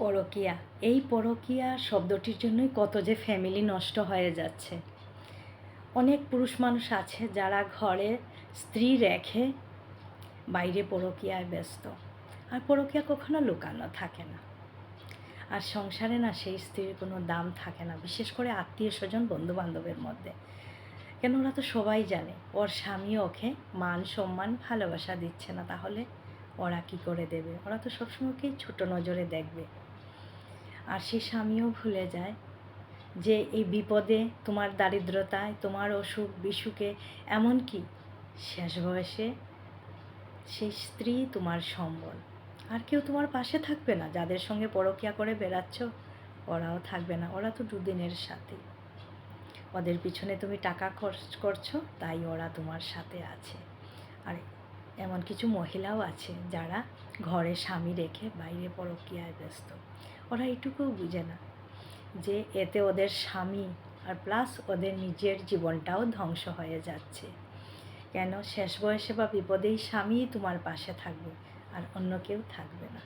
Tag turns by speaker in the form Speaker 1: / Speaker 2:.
Speaker 1: পরকীয়া, এই পরকীয়া শব্দটির জন্যই কত যে ফ্যামিলি নষ্ট হয়ে যাচ্ছে। অনেক পুরুষ মানুষ আছে যারা ঘরে স্ত্রী রেখে বাইরে পরকীয়ায় ব্যস্ত। আর পরকীয়া কখনো লুকানো থাকে না। আর সংসারে না সেই স্ত্রীর কোনো দাম থাকে না, বিশেষ করে আত্মীয় স্বজন বন্ধু বান্ধবের মধ্যে। কেন, ওরা তো সবাই জানে ওর স্বামী ওকে মান সম্মান ভালোবাসা দিচ্ছে না, তাহলে ওরা কি করে দেবে? ওরা তো সবসময়কেই ছোটো নজরে দেখবে। আর সেই স্বামীও ভুলে যায় যে এই বিপদে, তোমার দারিদ্রতায়, তোমার অসুখ বিসুখে, এমনকি শেষ বয়সে সেই স্ত্রী তোমার সম্বল। আর কেউ তোমার পাশে থাকবে না। যাদের সঙ্গে পরকীয়া করে বেড়াচ্ছ ওরাও থাকবে না। ওরা তো দুদিনের সাথী। ওদের পিছনে তুমি টাকা খরচ করছো, তাই ওরা তোমার সাথে আছে। আর এমন কিছু মহিলাও আছে যারা ঘরে স্বামী রেখে বাইরে পরকীয়ায় ব্যস্ত। ওরা এটুকুও বুঝে না যে এতে ওদের স্বামী আর প্লাস ওদের নিজের জীবনটাও ধ্বংস হয়ে যাচ্ছে। কেন, শেষ বয়সে বা বিপদেই স্বামীই তোমার পাশে থাকবে, আর অন্য কেউ থাকবে না।